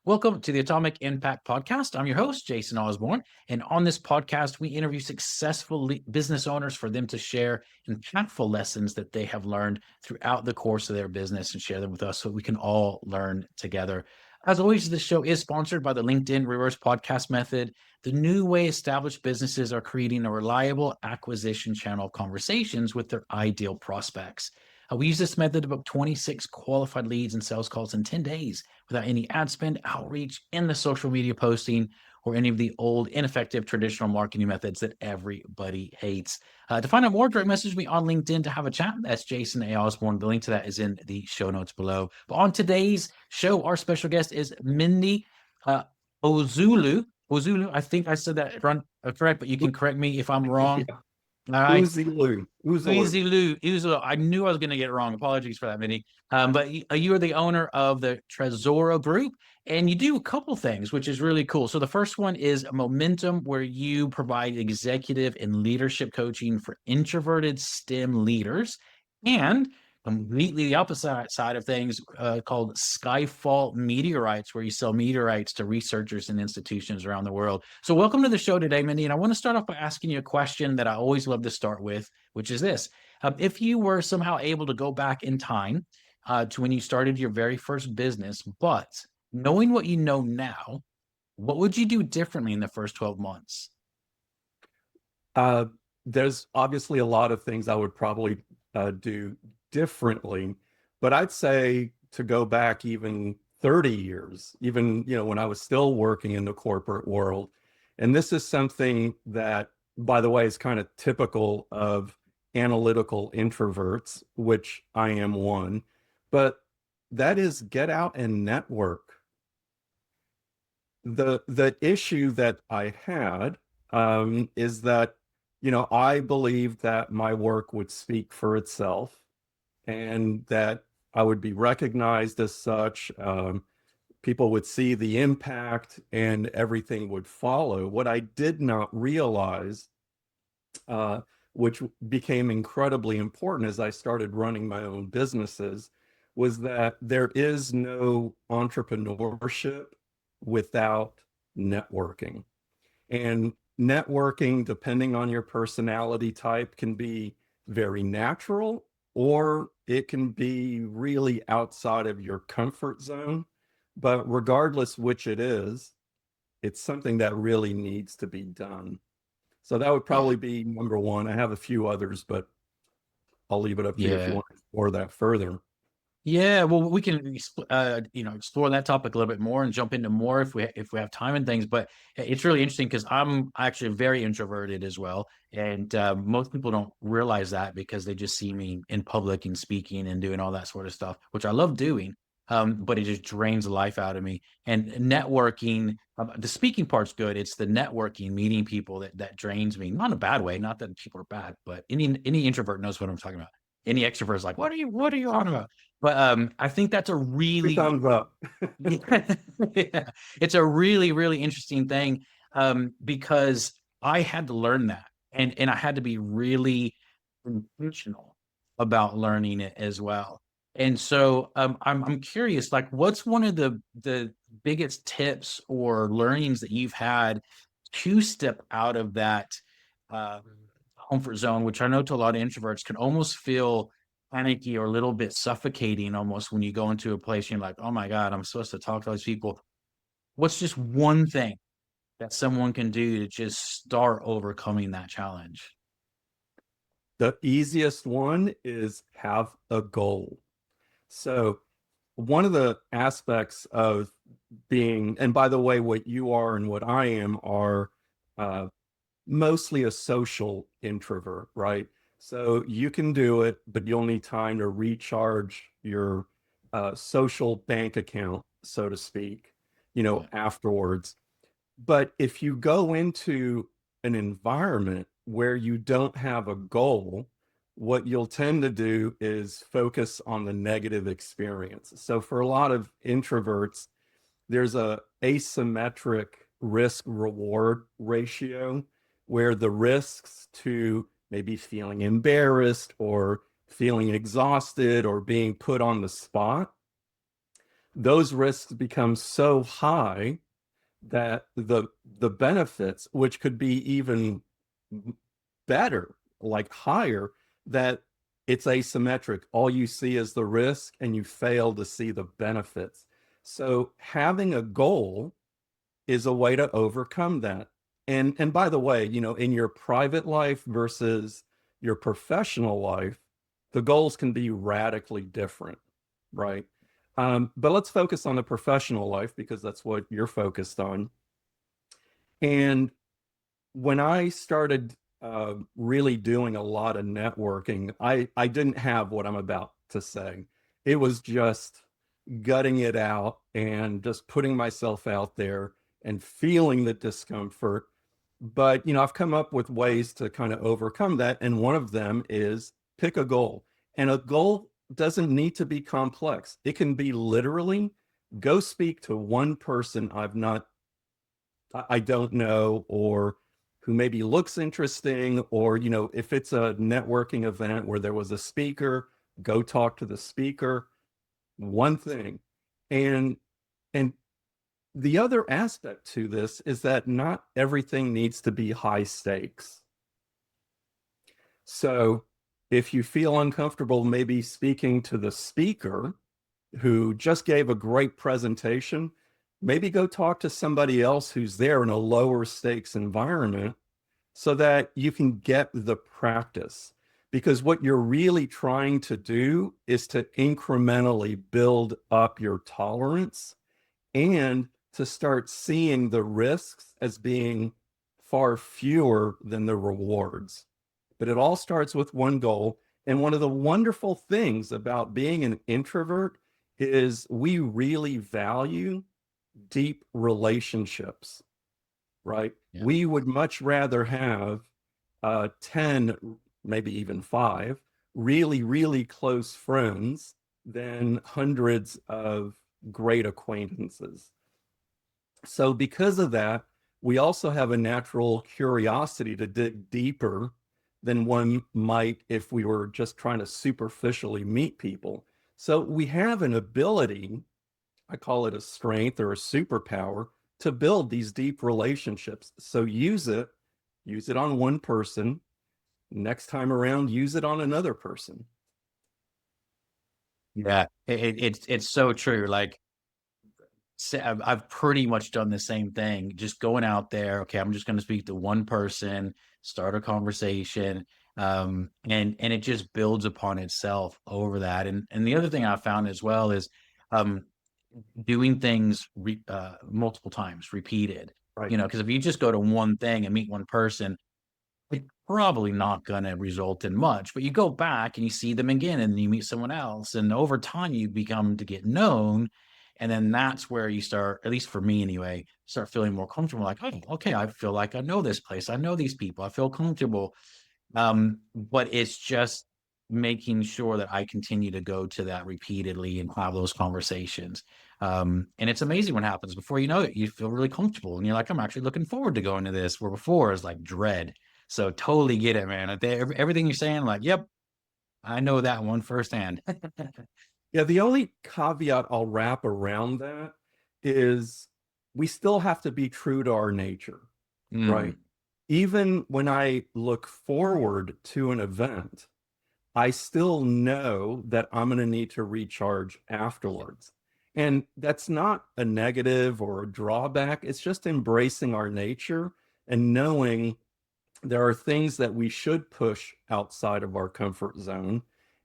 Welcome to the Atomic Impact Podcast. I'm your host, Jason Osborn. And on this podcast, we interview successful business owners for them to share impactful lessons that they have learned throughout the course of their business and share them with us so we can all learn together. As always, this show is sponsored by the LinkedIn Reverse Podcast Method, the new way established businesses are creating a reliable acquisition channel of conversations with their ideal prospects. We use this method to book 26 qualified leads and sales calls in 10 days without any ad spend, outreach, in the social media posting, or any of the old, ineffective traditional marketing methods that everybody hates. To find out more, direct message me on LinkedIn to have a chat. That's Jason A. Osborn. The link to that is in the show notes below. But on today's show, our special guest is Mendy Ouzillou. Ouzillou, I think I said that correct, but you can correct me if I'm wrong. Yeah. All right. Ouzillou. Ouzillou. I knew I was going to get it wrong. Apologies for that, Minnie. But you are the owner of the Trezora Group, and you do a couple things, which is really cool. So the first one is Momentum, where you provide executive and leadership coaching for introverted STEM leaders, and completely the opposite side of things called Skyfall Meteorites, where you sell meteorites to researchers and institutions around the world. So welcome to the show today, Mindy. And I want to start off by asking you a question that I always love to start with, which is this. If you were somehow able to go back in time to when you started your very first business, but knowing what you know now, what would you do differently in the first 12 months? There's obviously a lot of things I would probably do differently, but I'd say to go back even 30 years, even, when I was still working in the corporate world. And this is something that, by the way, is kind of typical of analytical introverts, which I am one, but that is get out and network. The issue that I had is that, I believed that my work would speak for itself and that I would be recognized as such. People would see the impact and everything would follow. What I did not realize, which became incredibly important as I started running my own businesses, was that there is no entrepreneurship without networking. And networking, depending on your personality type, can be very natural or it can be really outside of your comfort zone. But regardless which it is, it's something that really needs to be done. So that would probably be number one. I have a few others, but I'll leave it up to you if you Yeah. want to explore that further. Yeah, well, we can explore that topic a little bit more and jump into more if we have time and things. But it's really interesting because I'm actually very introverted as well, and most people don't realize that because they just see me in public and speaking and doing all that sort of stuff, which I love doing. But it just drains the life out of me. And networking, the speaking part's good. It's the networking, meeting people that drains me. Not in a bad way. Not that people are bad, but any introvert knows what I'm talking about. Any extrovert is like, what are you on about? But I think that's a Three really thumbs up. yeah, it's a really, really interesting thing because I had to learn that and I had to be really intentional about learning it as well. And so I'm curious, like, what's one of the biggest tips or learnings that you've had to step out of that uh, comfort zone, which I know to a lot of introverts can almost feel panicky or a little bit suffocating almost when you go into a place and you're like, oh my God, I'm supposed to talk to those people. What's just one thing that someone can do to just start overcoming that challenge? The easiest one is have a goal. So one of the aspects of being, and by the way, what you are and what I am are uh, mostly a social introvert, right? So you can do it, but you'll need time to recharge your social bank account, so to speak, Yeah. afterwards. But if you go into an environment where you don't have a goal, what you'll tend to do is focus on the negative experience. So for a lot of introverts, there's a asymmetric risk reward ratio where the risks to maybe feeling embarrassed or feeling exhausted or being put on the spot, those risks become so high that the benefits, which could be even better, like higher, that it's asymmetric. All you see is the risk and you fail to see the benefits. So having a goal is a way to overcome that. And by the way, in your private life versus your professional life, the goals can be radically different, right? But let's focus on the professional life because that's what you're focused on. And when I started really doing a lot of networking, I didn't have what I'm about to say. It was just gutting it out and just putting myself out there and feeling the discomfort. But, I've come up with ways to kind of overcome that. And one of them is pick a goal. And a goal doesn't need to be complex. It can be literally go speak to one person I don't know, or who maybe looks interesting, or, if it's a networking event where there was a speaker, go talk to the speaker, one thing. And and the other aspect to this is that not everything needs to be high stakes. So if you feel uncomfortable maybe speaking to the speaker who just gave a great presentation, maybe go talk to somebody else who's there in a lower stakes environment so that you can get the practice. Because what you're really trying to do is to incrementally build up your tolerance and to start seeing the risks as being far fewer than the rewards. But it all starts with one goal. And one of the wonderful things about being an introvert is we really value deep relationships, right? Yeah. We would much rather have 10, maybe even 5, really, really close friends than hundreds of great acquaintances. So because of that, we also have a natural curiosity to dig deeper than one might if we were just trying to superficially meet people. So we have an ability, I call it a strength or a superpower, to build these deep relationships. So use it on one person. Next time around, use it on another person. Yeah, it's so true. Like, I've pretty much done the same thing. Just going out there. Okay, I'm just going to speak to one person, start a conversation, and it just builds upon itself over that. And the other thing I found as well is, um, doing things multiple times, repeated. Right. You know, because if you just go to one thing and meet one person, it's probably not going to result in much. But you go back and you see them again, and you meet someone else, and over time you become to get known, and then that's where you start, at least for me anyway, start feeling more comfortable. Like, oh, okay, I feel like I know this place, I know these people, I feel comfortable. But it's just making sure that I continue to go to that repeatedly and have those conversations. And it's amazing what happens. Before you know it, you feel really comfortable and you're like, I'm actually looking forward to going to this, where before is like dread. So totally get it, man. Everything you're saying, like, yep, I know that one firsthand. Yeah, the only caveat I'll wrap around that is we still have to be true to our nature, right? Mm, Even when I look forward to an event, I still know that I'm going to need to recharge afterwards. And that's not a negative or a drawback. It's just embracing our nature and knowing there are things that we should push outside of our comfort zone.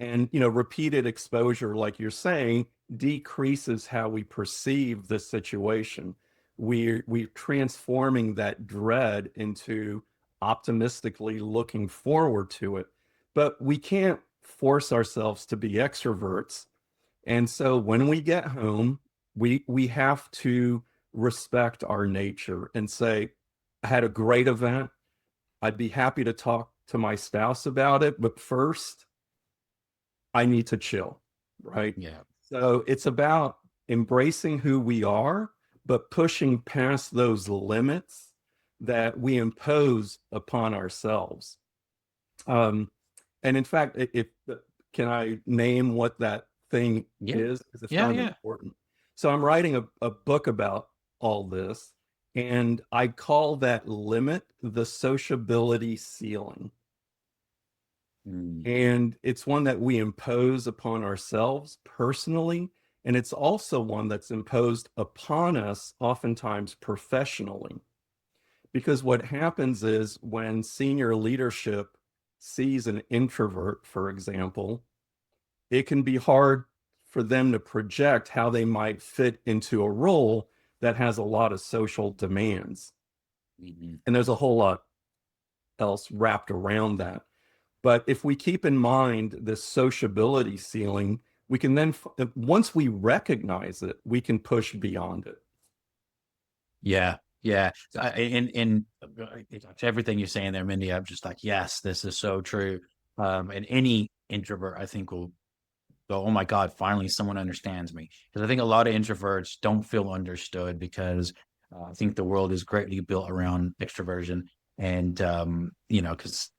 And, repeated exposure, like you're saying, decreases how we perceive the situation. We're transforming that dread into optimistically looking forward to it. But we can't force ourselves to be extroverts. And so when we get home, we have to respect our nature and say, I had a great event. I'd be happy to talk to my spouse about it, but first, I need to chill, right? yeah. So it's about embracing who we are, but pushing past those limits that we impose upon ourselves. Um, and in fact, if can I name what that thing Yeah. is? Because it's Yeah. kind of Yeah. important. So I'm writing a book about all this, and I call that limit the sociability ceiling. Mm. And it's one that we impose upon ourselves personally. And it's also one that's imposed upon us, oftentimes professionally. Because what happens is when senior leadership sees an introvert, for example, it can be hard for them to project how they might fit into a role that has a lot of social demands. Mhm. And there's a whole lot else wrapped around that. But if we keep in mind this sociability ceiling, we can then, once we recognize it, we can push beyond it. Yeah, yeah. Everything you're saying there, Mindy, I'm just like, yes, this is so true. And any introvert, I think, will go, oh my God, finally someone understands me. Because I think a lot of introverts don't feel understood because I think the world is greatly built around extroversion. And, because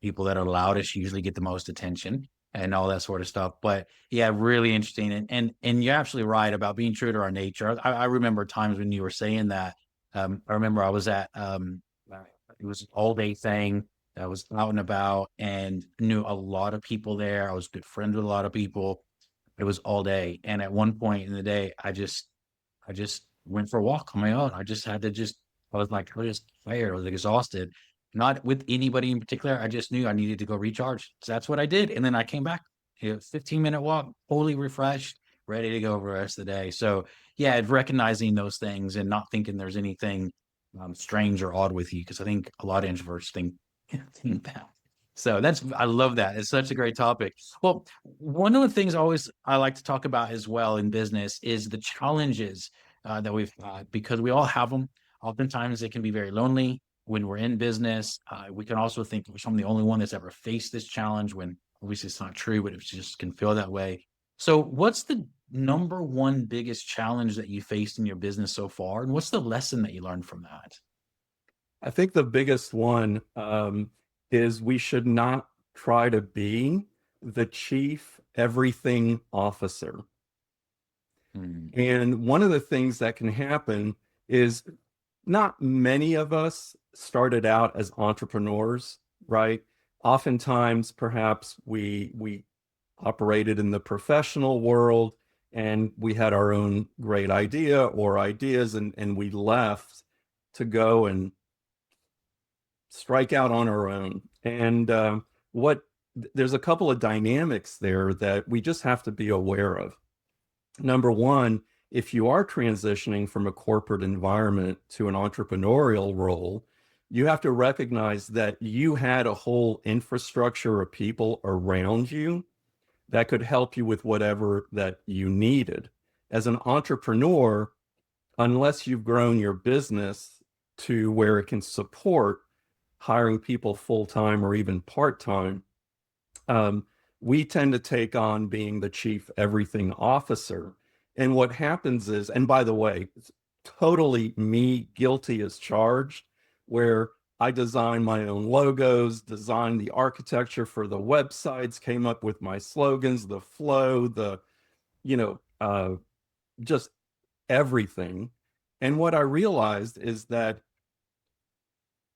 people that are loudest usually get the most attention and all that sort of stuff. But yeah, really interesting. And you're absolutely right about being true to our nature. I remember times when you were saying that. I remember I was at, it was an all day thing. I was out and about and knew a lot of people there. I was good friends with a lot of people. It was all day. And at one point in the day, I just went for a walk on my own. I was like, I was just tired. I was exhausted, not with anybody in particular. I just knew I needed to go recharge. So that's what I did. And then I came back, 15-minute walk, totally refreshed, ready to go for the rest of the day. So yeah, recognizing those things and not thinking there's anything strange or odd with you. Cause I think a lot of introverts think that. So I love that. It's such a great topic. Well, one of the things I like to talk about as well in business is the challenges that we've had because we all have them. Oftentimes, it can be very lonely when we're in business. We can also think I'm the only one that's ever faced this challenge when obviously it's not true, but it just can feel that way. So, what's the number one biggest challenge that you faced in your business so far? And what's the lesson that you learned from that? I think the biggest one is we should not try to be the chief everything officer. Hmm. And one of the things that can happen is not many of us started out as entrepreneurs, right? Oftentimes, perhaps we operated in the professional world and we had our own great idea or ideas and we left to go and strike out on our own. And what there's a couple of dynamics there that we just have to be aware of. Number one, if you are transitioning from a corporate environment to an entrepreneurial role, you have to recognize that you had a whole infrastructure of people around you that could help you with whatever that you needed. As an entrepreneur, unless you've grown your business to where it can support hiring people full time or even part time, um, we tend to take on being the chief everything officer. And what happens is, and by the way, it's totally me guilty as charged, where I design my own logos, design the architecture for the websites, came up with my slogans, the flow, you know, uh, just everything. And what I realized is that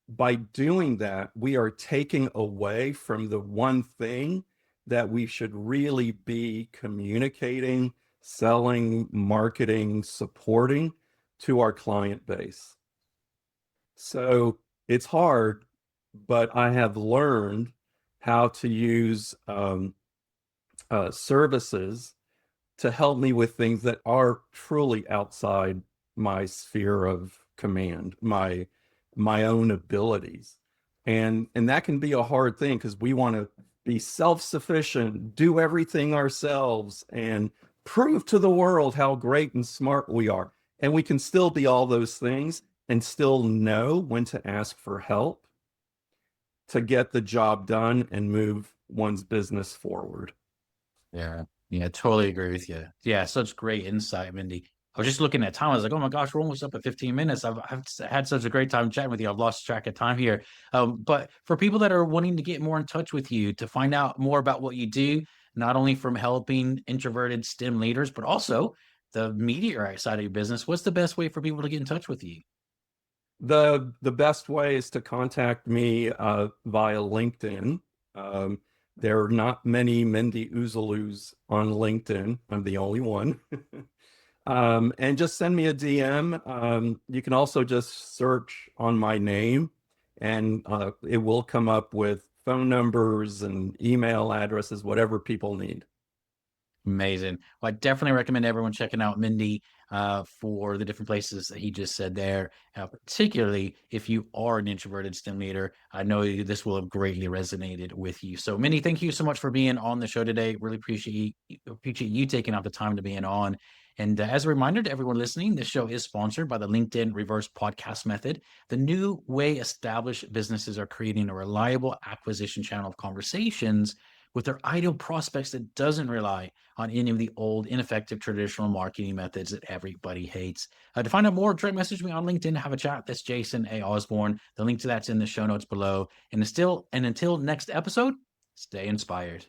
by doing that, we are taking away from the one thing that we should really be communicating, selling, marketing, supporting to our client base. So it's hard, but I have learned how to use services to help me with things that are truly outside my sphere of command, my own abilities. And that can be a hard thing because we want to be self-sufficient, do everything ourselves, and prove to the world how great and smart we are. And we can still be all those things and still know when to ask for help to get the job done and move one's business forward. Yeah. Yeah, totally agree with you. Yeah, such great insight, Mindy. I was just looking at time. I was like, oh my gosh, we're almost up at 15 minutes. I've had such a great time chatting with you. I've lost track of time here. But for people that are wanting to get more in touch with you, to find out more about what you do, not only from helping introverted STEM leaders, but also the media side of your business, what's the best way for people to get in touch with you? The best way is to contact me via LinkedIn. Um, there are not many Mendy Ouzillous on LinkedIn. I'm the only one. And just send me a DM. You can also just search on my name, and it will come up with phone numbers and email addresses, whatever people need. Amazing. Well, I definitely recommend everyone checking out Mendy for the different places that he just said there, particularly if you are an introverted STEM leader. I know this will have greatly resonated with you. So, Mendy, thank you so much for being on the show today. Really appreciate you taking out the time to being on. And as a reminder to everyone listening, this show is sponsored by the LinkedIn Reverse Podcast Method, the new way established businesses are creating a reliable acquisition channel of conversations with their ideal prospects that doesn't rely on any of the old, ineffective traditional marketing methods that everybody hates. To find out more, direct message me on LinkedIn, have a chat. That's Jason A. Osborn. The link to that's in the show notes below. And until next episode, stay inspired.